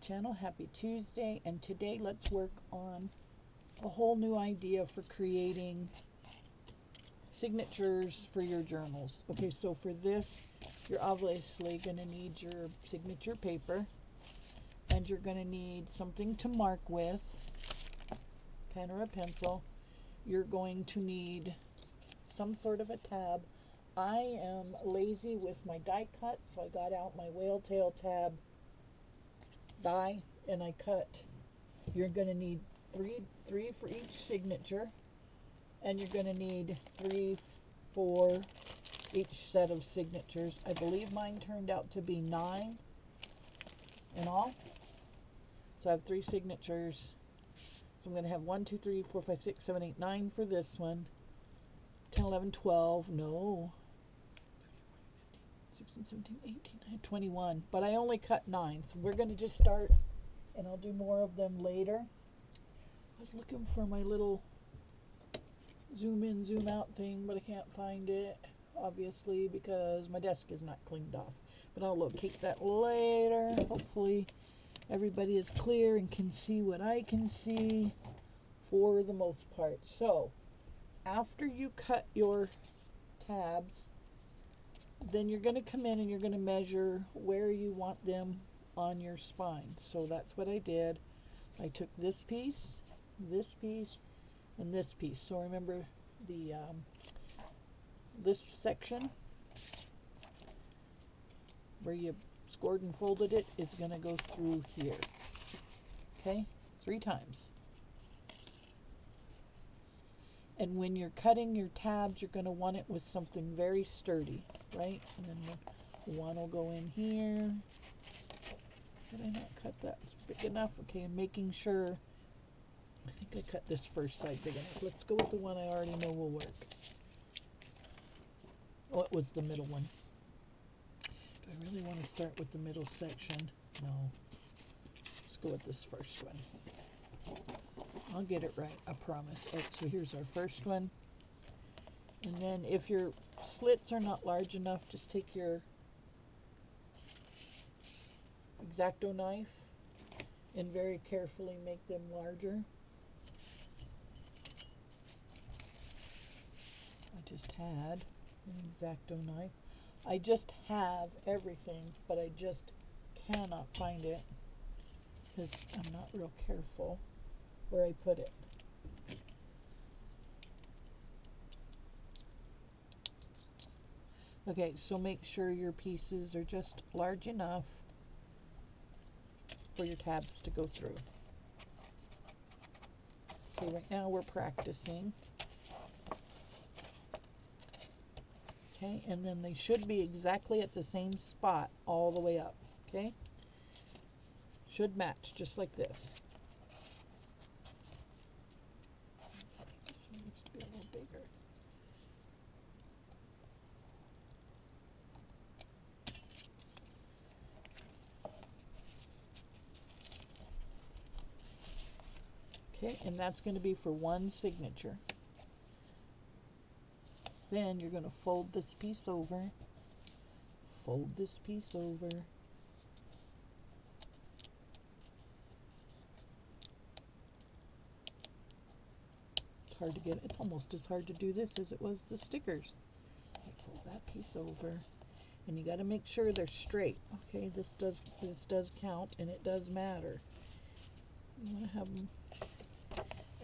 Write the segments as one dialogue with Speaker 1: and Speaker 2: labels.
Speaker 1: channel. Happy Tuesday, and today let's work on a whole new idea for creating signatures for your journals. Okay, so for this you're obviously going to need your signature paper, and you're going to need something to mark with, pen or a pencil. You're going to need some sort of a tab. I am lazy with my die cut, so I got out my whale tail tab die and I cut. You're going to need three for each signature, and you're going to need 3 for each set of signatures. I believe mine turned out to be 9 in all. So I have 3 signatures. So I'm going to have 1, 2, 3, 4, 5, 6, 7, 8, 9 for this one. 10, 11, 12, no. 16, 17, 18, 19, 21. But I only cut 9. So we're going to just start, and I'll do more of them later. I was looking for my little zoom in, zoom out thing, but I can't find it, obviously, because my desk is not cleaned off. But I'll locate that later. Hopefully everybody is clear and can see what I can see for the most part. So after you cut your tabs, then you're going to come in and you're going to measure where you want them on your spine. So that's what I did. I took this piece, and this piece. So remember the this section where you scored and folded it is going to go through here. Okay, 3 times. And when you're cutting your tabs, you're going to want it with something very sturdy, right? And then one will go in here. Did I not cut that big enough? Okay, and making sure. I think I cut this first side big enough. Let's go with the one I already know will work. Oh, it was the middle one. Do I really want to start with the middle section? No. Let's go with this first one. I'll get it right, I promise. Oh, so here's our first one. And then if your slits are not large enough, just take your X-Acto knife and very carefully make them larger. I just had an X-Acto knife. I just have everything, but I just cannot find it because I'm not real careful where I put it. Okay, so make sure your pieces are just large enough for your tabs to go through. Okay, right now we're practicing. Okay, and then they should be exactly at the same spot all the way up. Okay, should match just like this. This one needs to be a little bigger. Okay, and that's going to be for one signature. Then you're going to fold this piece over, fold this piece over, it's hard to get, it's almost as hard to do this as it was the stickers. Okay, fold that piece over, and you got to make sure they're straight. Okay, this does count, and it does matter. You want to have them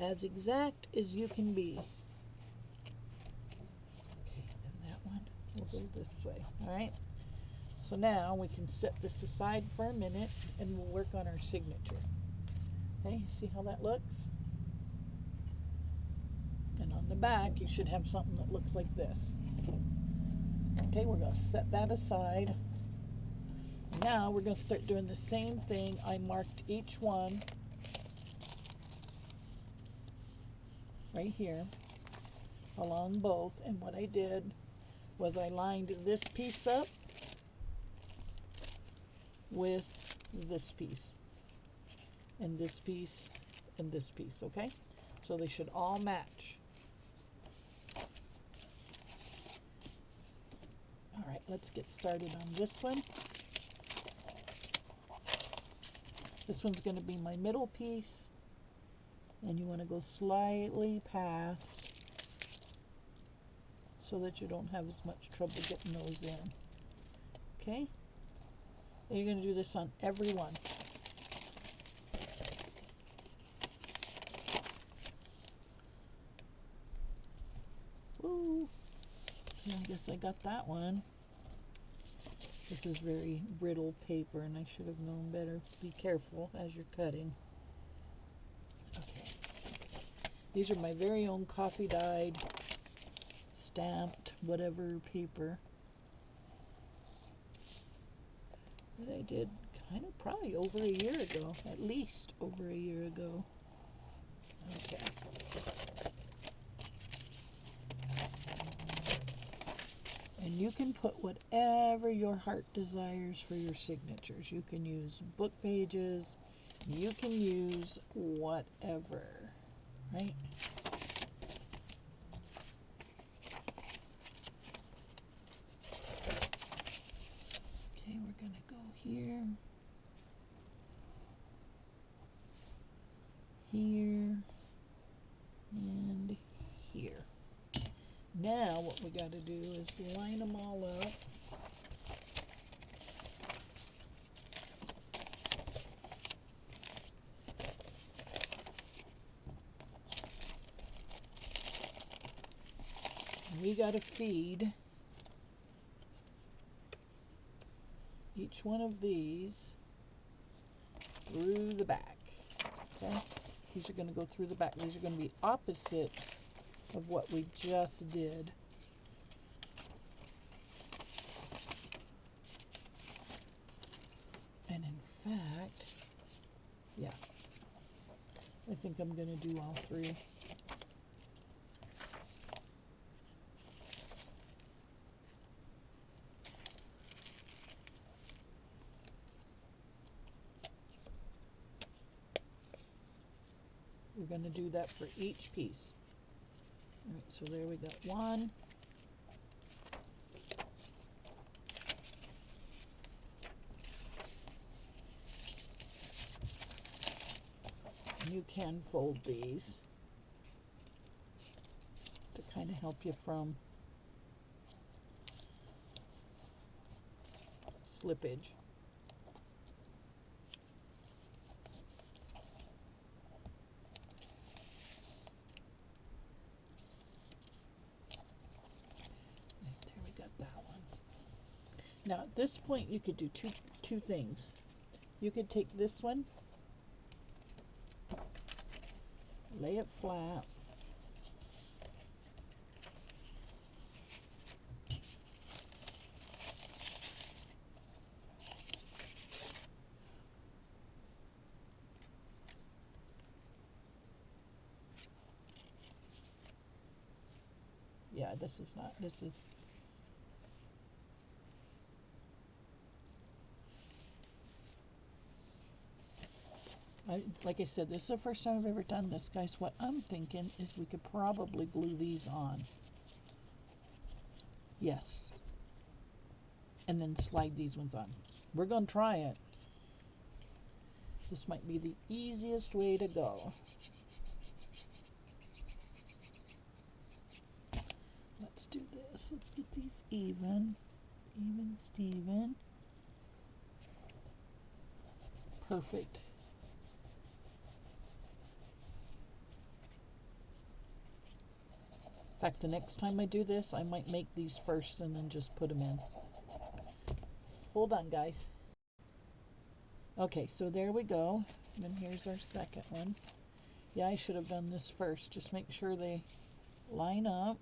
Speaker 1: as exact as you can be. We'll go this way. Alright, so now we can set this aside for a minute and we'll work on our signature. Okay, see how that looks? And on the back you should have something that looks like this. Okay, we're going to set that aside. Now we're going to start doing the same thing. I marked each one right here along both, and what I did was I lined this piece up with this piece, and this piece, and this piece, okay? So they should all match. All right, let's get started on this one. This one's going to be my middle piece, and you want to go slightly past so that you don't have as much trouble getting those in. Okay? And you're going to do this on every one. Woo! I guess I got that one. This is very brittle paper, and I should have known better. Be careful as you're cutting. Okay. These are my very own coffee dyed, stamped, whatever paper that I did kind of probably over a year ago, at least over a year ago. Okay. And you can put whatever your heart desires for your signatures. You can use book pages. You can use whatever, right? Okay, we're going to go here, here, and here. Now what we got to do is line them all up. And we got to feed each one of these through the back. Okay? These are going to go through the back. These are going to be opposite of what we just did. And in fact, yeah, I think I'm going to do all three. We're going to do that for each piece. All right, so there we got one. You can fold these to kind of help you from slippage. Now at this point you could do two things. You could take this one, lay it flat, yeah, this is like I said, this is the first time I've ever done this, guys. What I'm thinking is we could probably glue these on. Yes. And then slide these ones on. We're going to try it. This might be the easiest way to go. Let's do this. Let's get these even. Even, Steven. Perfect. In fact, the next time I do this, I might make these first and then just put them in. Hold on, guys. Okay, so there we go. And then here's our second one. Yeah, I should have done this first. Just make sure they line up.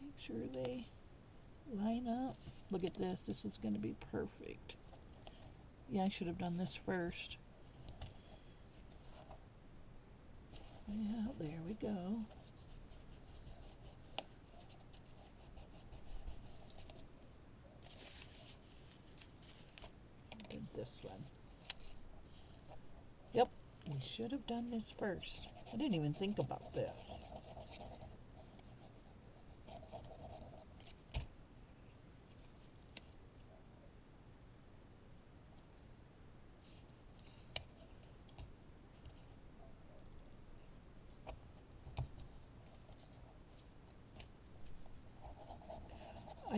Speaker 1: Make sure they line up. Look at this. This is going to be perfect. Yeah, I should have done this first. Yeah, there we go. Did this one. Yep, we should have done this first. I didn't even think about this.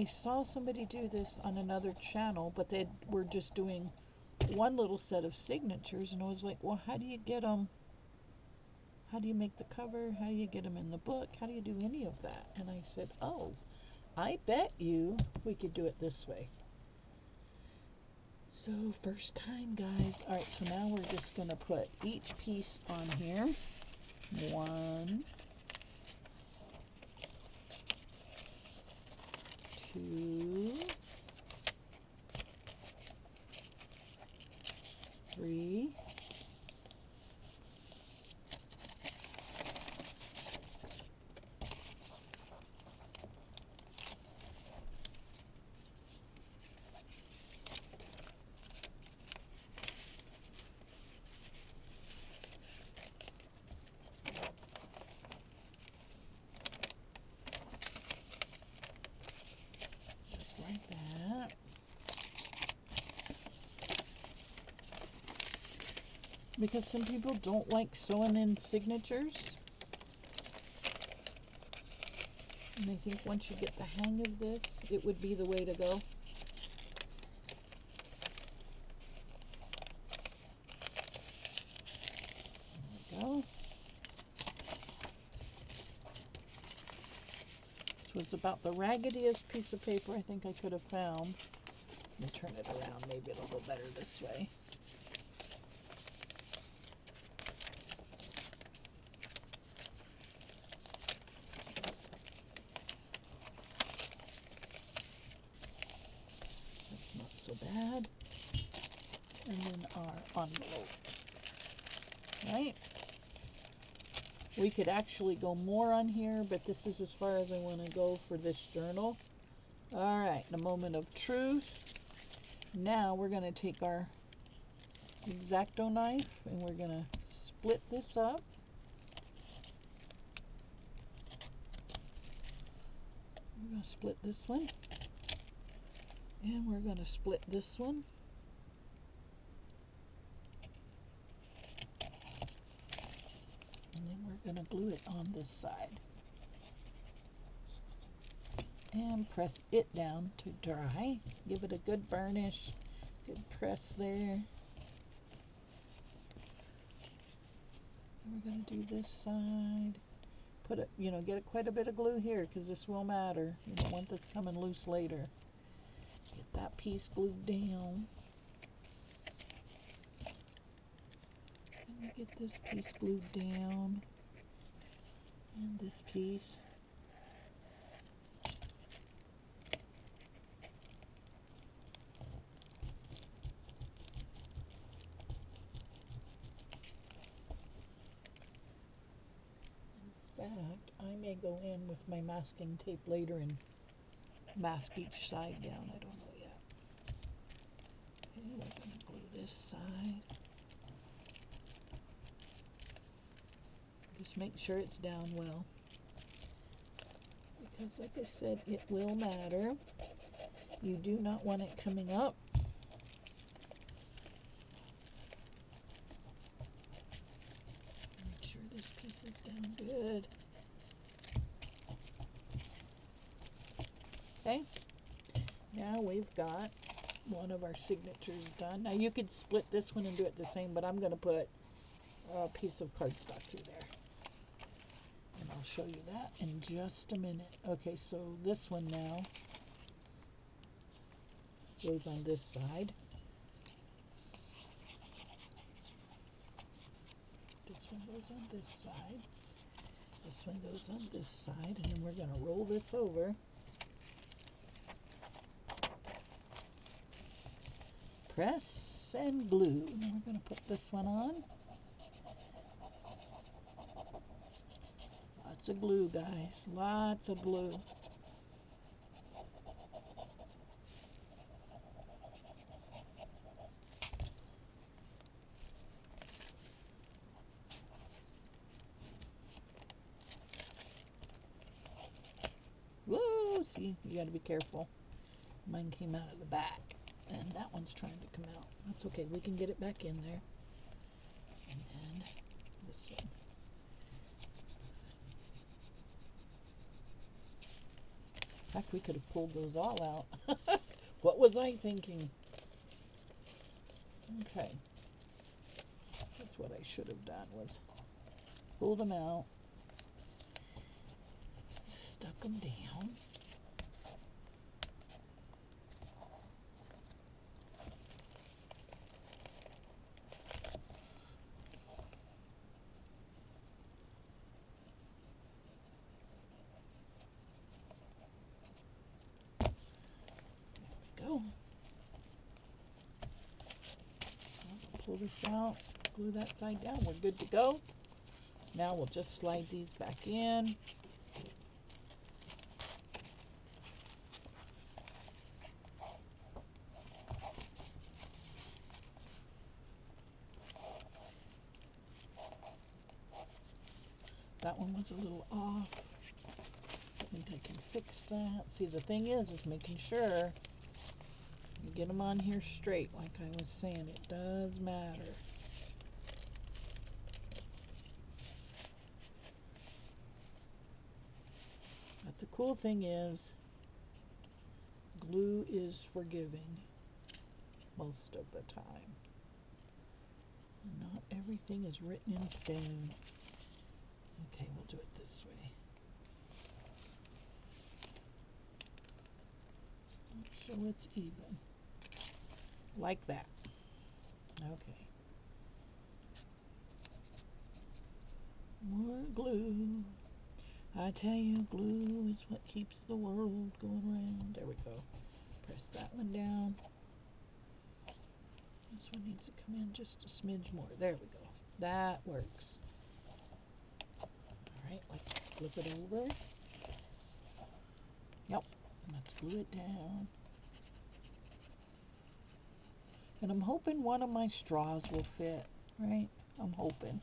Speaker 1: I saw somebody do this on another channel, but they were just doing one little set of signatures, and I was like, well, how do you get them? How do you make the cover? How do you get them in the book? How do you do any of that? And I said, oh, I bet you we could do it this way. So first time, guys. All right, so now we're just going to put each piece on here. 1, 2, 3, 4. Because some people don't like sewing in signatures. And I think once you get the hang of this, it would be the way to go. There we go. This was about the raggediest piece of paper I think I could have found. Let me turn it around, maybe it'll go better this way. Bad. And then our envelope. Right? We could actually go more on here, but this is as far as I want to go for this journal. Alright, the moment of truth. Now we're going to take our X-Acto knife and we're going to split this up. We're going to split this one. And we're going to split this one. And then we're going to glue it on this side. And press it down to dry. Give it a good burnish. Good press there. And we're going to do this side. Put it, get quite a bit of glue here because this will matter. You don't want this coming loose later. Get that piece glued down. And we get this piece glued down. And this piece. In fact, I may go in with my masking tape later and mask each side down. I don't know yet. Okay, we're going to glue this side. Just make sure it's down well. Because like I said, it will matter. You do not want it coming up. Make sure this piece is down good. Okay, now we've got one of our signatures done. Now you could split this one and do it the same, but I'm going to put a piece of cardstock through there. And I'll show you that in just a minute. Okay, so this one now goes on this side. This one goes on this side. This one goes on this side, and then we're going to roll this over. Press and glue. Now we're going to put this one on. Lots of glue, guys. Lots of glue. Whoa, see, you got to be careful. Mine came out of the back. And that one's trying to come out. That's okay. We can get it back in there. And then this one. Heck, we could have pulled those all out. What was I thinking? Okay. That's what I should have done, was pull them out, stuck them down. Go. Pull this out, glue that side down. We're good to go. Now we'll just slide these back in. That one was a little off. I think I can fix that. See, the thing is making sure you get them on here straight, like I was saying. It does matter. But the cool thing is, glue is forgiving most of the time. Not everything is written in stone. Okay, we'll do it this way. So it's even. Like that. Okay. More glue. I tell you, glue is what keeps the world going around. There we go. Press that one down. This one needs to come in just a smidge more. There we go. That works. Alright, let's flip it over. Yep. Let's glue it down. And I'm hoping one of my straws will fit, right? I'm hoping.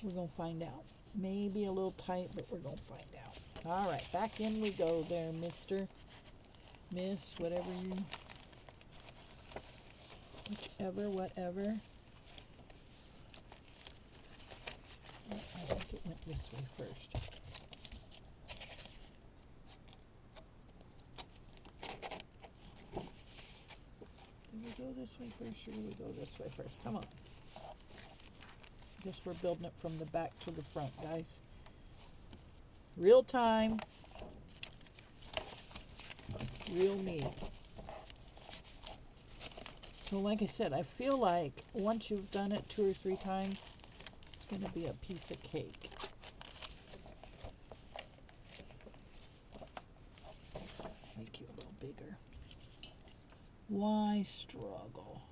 Speaker 1: We're going to find out. Maybe a little tight, but we're going to find out. All right, back in we go there, Mr. Miss, whatever you... Whatever. Oh, I think it went this way first. Did we go this way first, or did we go this way first? Come on. Guess we're building it from the back to the front, guys. Real time. Real me. So like I said, I feel like once you've done it 2 or 3 times, it's going to be a piece of cake. Make you a little bigger. Why struggle?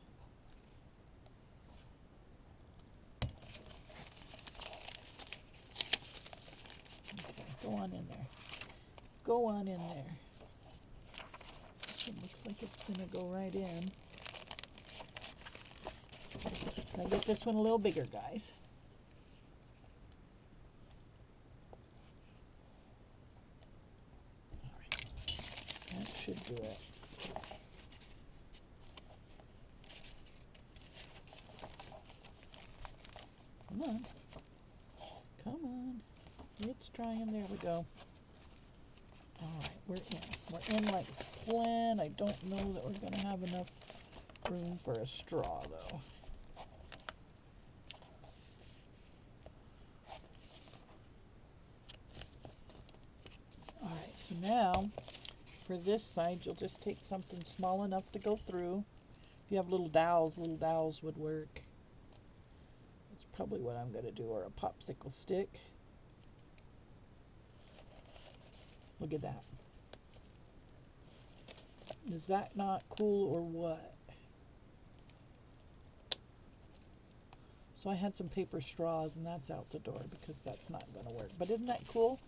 Speaker 1: Okay, go on in there. Go on in there. This one looks like it's going to go right in. I'll get this one a little bigger, guys. All right. That should do it. Come on. Come on. It's trying. There we go. All right, we're in. We're in like Flynn. I don't know that we're going to have enough room for a straw, though. All right, so now for this side, you'll just take something small enough to go through. If you have little dowels would work. That's probably what I'm going to do, or a popsicle stick. Look at that. Is that not cool or what? So I had some paper straws, and that's out the door because that's not going to work. But isn't that cool?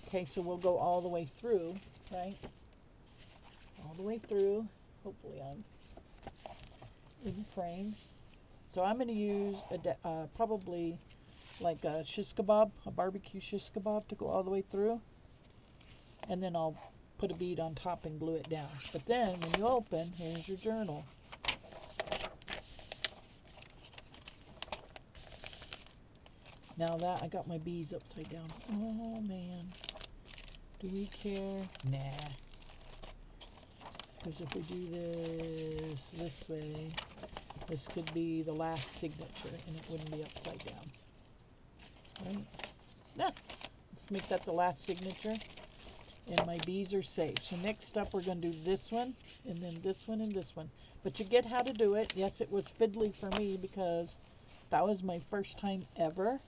Speaker 1: Okay, so we'll go all the way through, right? All the way through. Hopefully I'm in frame. So I'm going to use probably like a shish kebab, a barbecue shish kebab, to go all the way through. And then I'll put a bead on top and glue it down. But then when you open, here's your journal. Now that I got my beads upside down. Oh man. Do we care? Nah. Because if we do this way, this could be the last signature and it wouldn't be upside down. Right? Yeah. Let's make that the last signature. And my bees are safe. So next up we're going to do this one, and then this one, and this one. But you get how to do it. Yes, it was fiddly for me because that was my first time ever.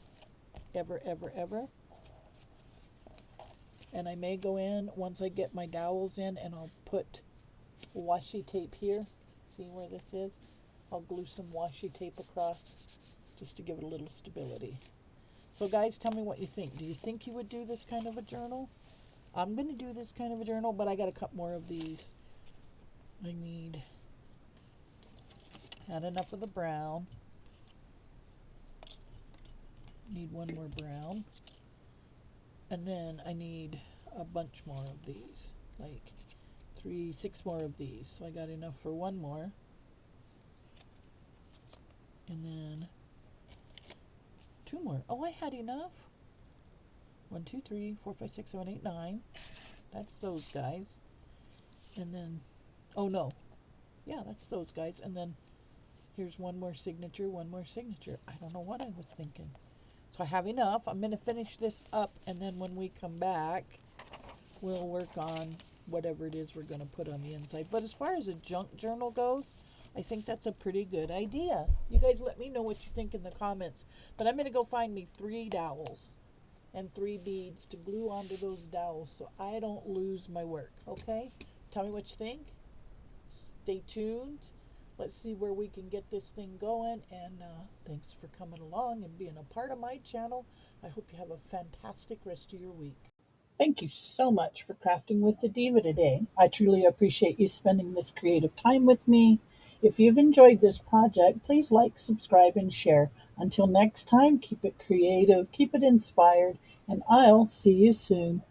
Speaker 1: And I may go in once I get my dowels in, and I'll put washi tape here. See where this is? I'll glue some washi tape across just to give it a little stability. So guys, tell me what you think. Do you think you would do this kind of a journal? I'm going to do this kind of a journal, but I got to cut more of these. I had enough of the brown. Need one more brown. And then I need a bunch more of these, like 6 more of these. So I got enough for one more. And then 2 more. Oh, I had enough. 1, 2, 3, 4, 5, 6, 7, 8, 9. That's those guys. And then, oh no. Yeah, that's those guys. And then here's one more signature, one more signature. I don't know what I was thinking. So I have enough. I'm going to finish this up, and then when we come back, we'll work on whatever it is we're going to put on the inside. But as far as a junk journal goes, I think that's a pretty good idea. You guys let me know what you think in the comments. But I'm going to go find me 3 dowels and 3 beads to glue onto those dowels so I don't lose my work, okay? Tell me what you think. Stay tuned. Let's see where we can get this thing going, and thanks for coming along and being a part of my channel. I hope you have a fantastic rest of your week. Thank you so much for crafting with the Diva today. I truly appreciate you spending this creative time with me. If you've enjoyed this project, please like, subscribe, and share. Until next time, keep it creative, keep it inspired, and I'll see you soon.